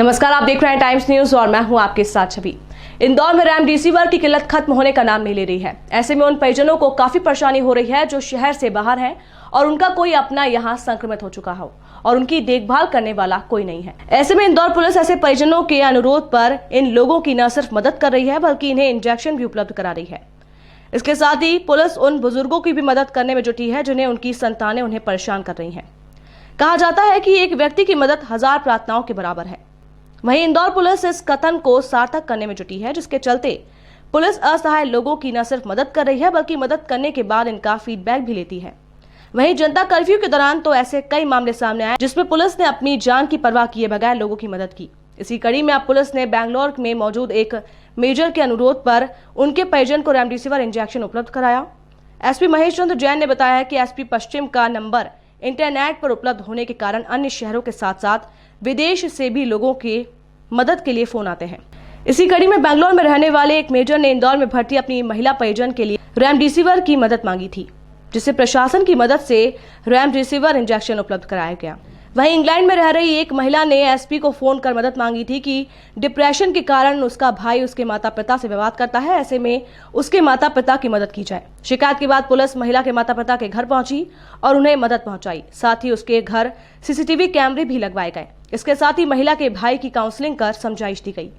नमस्कार, आप देख रहे हैं टाइम्स न्यूज और मैं हूं आपके साथ छवि। इंदौर में रेमडेसिविर की किल्लत खत्म होने का नाम नहीं ले रही है। ऐसे में उन परिजनों को काफी परेशानी हो रही है जो शहर से बाहर हैं और उनका कोई अपना यहां संक्रमित हो चुका हो और उनकी देखभाल करने वाला कोई नहीं है। ऐसे में इंदौर पुलिस ऐसे परिजनों के अनुरोध पर इन लोगों की न सिर्फ मदद कर रही है बल्कि इन्हें इंजेक्शन भी उपलब्ध करा रही है। इसके साथ ही पुलिस उन बुजुर्गों की भी मदद करने में जुटी है जिन्हें उनकी संतानें उन्हें परेशान कर रही है। कहा जाता है कि एक व्यक्ति की मदद 1000 प्रार्थनाओं के बराबर है। वहीं इंदौर पुलिस इस कथन को सार्थक करने में जुटी है, जिसके चलते पुलिस असहाय लोगों की न सिर्फ मदद कर रही है बल्कि मदद करने के बाद इनका फीडबैक भी लेती है। वहीं जनता कर्फ्यू के दौरान तो ऐसे कई मामले सामने आए जिसमें पुलिस ने अपनी जान की परवाह किए बगैर लोगों की मदद की। इसी कड़ी में अब पुलिस ने बैंगलोर में मौजूद एक मेजर के अनुरोध पर उनके परिजन को रेमडेसिविर इंजेक्शन उपलब्ध कराया। एसपी महेश चंद्र जैन ने बताया कि एसपी पश्चिम का नंबर इंटरनेट पर उपलब्ध होने के कारण अन्य शहरों के साथ साथ विदेश से भी लोगों के मदद के लिए फोन आते हैं। इसी कड़ी में बैंगलोर में रहने वाले एक मेजर ने इंदौर में भर्ती अपनी महिला परिजन के लिए रेमडेसिविर की मदद मांगी थी, जिससे प्रशासन की मदद से रेमडेसिविर इंजेक्शन उपलब्ध कराया गया। वहीं इंग्लैंड में रह रही एक महिला ने एसपी को फोन कर मदद मांगी थी कि डिप्रेशन के कारण उसका भाई उसके माता पिता से विवाद करता है, ऐसे में उसके माता पिता की मदद की जाए। शिकायत के बाद पुलिस महिला के माता पिता के घर पहुंची और उन्हें मदद पहुंचाई। साथ ही उसके घर सीसीटीवी कैमरे भी लगवाए गए। इसके साथ ही महिला के भाई की काउंसलिंग कर समझाइश दी गई।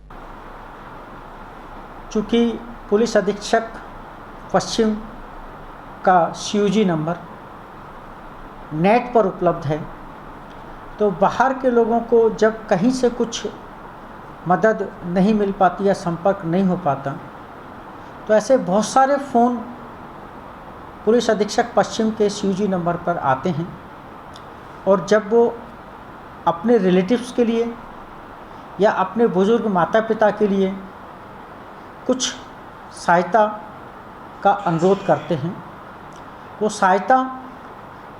चूँकि पुलिस अधीक्षक पश्चिम का CUG नंबर नेट पर उपलब्ध है, तो बाहर के लोगों को जब कहीं से कुछ मदद नहीं मिल पाती या संपर्क नहीं हो पाता, तो ऐसे बहुत सारे फ़ोन पुलिस अधीक्षक पश्चिम के CUG नंबर पर आते हैं और जब वो अपने रिलेटिव्स के लिए या अपने बुज़ुर्ग माता पिता के लिए कुछ सहायता का अनुरोध करते हैं, वो सहायता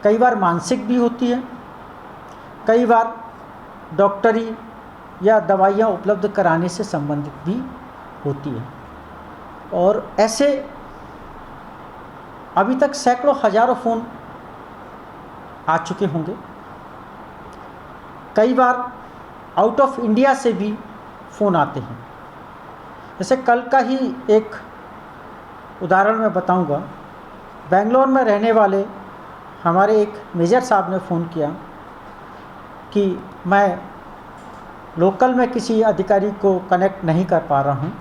कई बार मानसिक भी होती है, कई बार डॉक्टरी या दवाइयाँ उपलब्ध कराने से संबंधित भी होती है। और ऐसे अभी तक सैकड़ों हजारों फ़ोन आ चुके होंगे। कई बार आउट ऑफ इंडिया से भी फ़ोन आते हैं। जैसे कल का ही एक उदाहरण मैं बताऊंगा। बेंगलोर में रहने वाले हमारे एक मेजर साहब ने फ़ोन किया कि मैं लोकल में किसी अधिकारी को कनेक्ट नहीं कर पा रहा हूँ,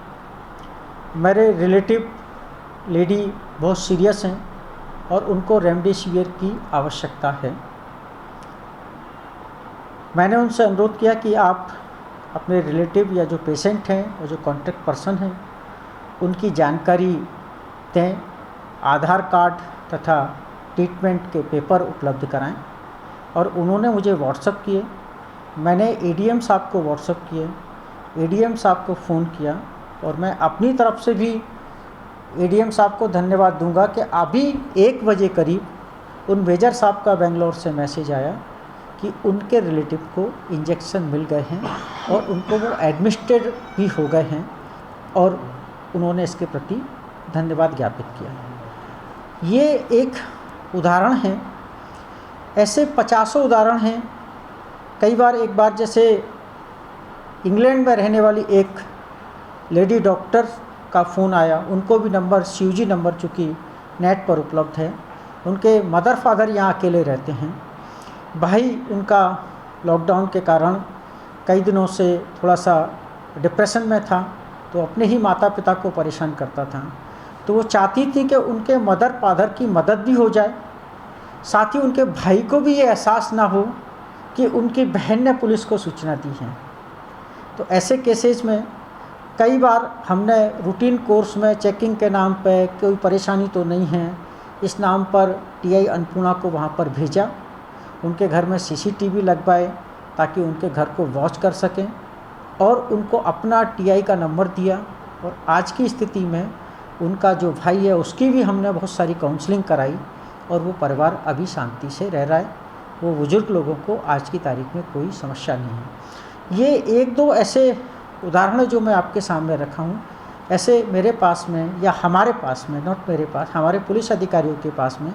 मेरे रिलेटिव लेडी बहुत सीरियस हैं और उनको रेमडेसिविर की आवश्यकता है। मैंने उनसे अनुरोध किया कि आप अपने रिलेटिव या जो पेशेंट हैं और जो कॉन्टैक्ट पर्सन हैं उनकी जानकारी दें, आधार कार्ड तथा ट्रीटमेंट के पेपर उपलब्ध कराएं। और उन्होंने मुझे व्हाट्सअप किए, मैंने ADM साहब को व्हाट्सअप किए, ADM साहब को फ़ोन किया और मैं अपनी तरफ से भी ADM साहब को धन्यवाद दूंगा कि अभी 1 बजे करीब उन मेजर साहब का बेंगलोर से मैसेज आया कि उनके रिलेटिव को इंजेक्शन मिल गए हैं और उनको वो एडमिनिस्ट्रेट भी हो गए हैं और उन्होंने इसके प्रति धन्यवाद ज्ञापित किया। ये एक उदाहरण है, ऐसे 50 उदाहरण हैं। कई बार एक बार जैसे इंग्लैंड में रहने वाली एक लेडी डॉक्टर का फ़ोन आया, उनको भी नंबर CUG नंबर चूँकि नेट पर उपलब्ध है। उनके मदर फादर यहाँ अकेले रहते हैं, भाई उनका लॉकडाउन के कारण कई दिनों से थोड़ा सा डिप्रेशन में था, तो अपने ही माता पिता को परेशान करता था। तो वो चाहती थी कि उनके मदर फादर की मदद भी हो जाए, साथ ही उनके भाई को भी ये एहसास ना हो कि उनकी बहन ने पुलिस को सूचना दी है। तो ऐसे केसेस में कई बार हमने रूटीन कोर्स में चेकिंग के नाम पे कोई परेशानी तो नहीं है, इस नाम पर TI अन्नपूर्णा को वहाँ पर भेजा, उनके घर में CCTV लगवाए ताकि उनके घर को वॉच कर सकें और उनको अपना TI का नंबर दिया। और आज की स्थिति में उनका जो भाई है उसकी भी हमने बहुत सारी काउंसलिंग कराई और वो परिवार अभी शांति से रह रहा है। वो बुज़ुर्ग लोगों को आज की तारीख में कोई समस्या नहीं है। ये 1-2 ऐसे उदाहरण जो मैं आपके सामने रखा हूँ, ऐसे मेरे पास में या हमारे पास में, नॉट मेरे पास, हमारे पुलिस अधिकारियों के पास में,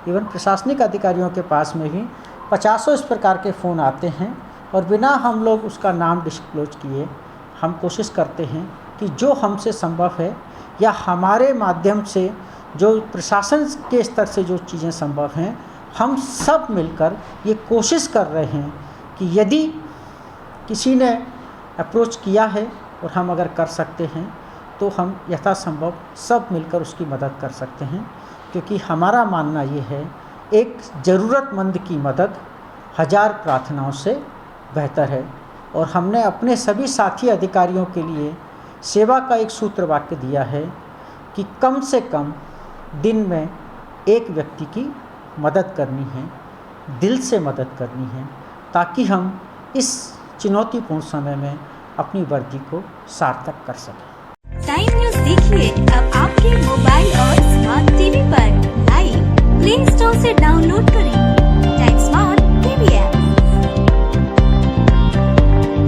इवन प्रशासनिक अधिकारियों के पास में भी 50 इस प्रकार के फ़ोन आते हैं और बिना हम लोग उसका नाम डिस्क्लोज किए हम कोशिश करते हैं कि जो हमसे संभव है या हमारे माध्यम से जो प्रशासन के स्तर से जो चीज़ें संभव हैं, हम सब मिलकर ये कोशिश कर रहे हैं कि यदि किसी ने अप्रोच किया है और हम अगर कर सकते हैं तो हम यथासंभव सब मिलकर उसकी मदद कर सकते हैं, क्योंकि हमारा मानना ये है एक ज़रूरतमंद की मदद 1000 प्रार्थनाओं से बेहतर है। और हमने अपने सभी साथी अधिकारियों के लिए सेवा का एक सूत्र वाक्य दिया है कि कम से कम दिन में एक व्यक्ति की मदद करनी है, दिल से मदद करनी है, ताकि हम इस चुनौतीपूर्ण समय में अपनी वर्दी को सार्थक कर सकें। टाइम न्यूज़ देखिए अब आपके मोबाइल और स्मार्ट टीवी पर। लाइव प्ले स्टोर से डाउनलोड करें टाइम स्मार्ट टीवी ऐप।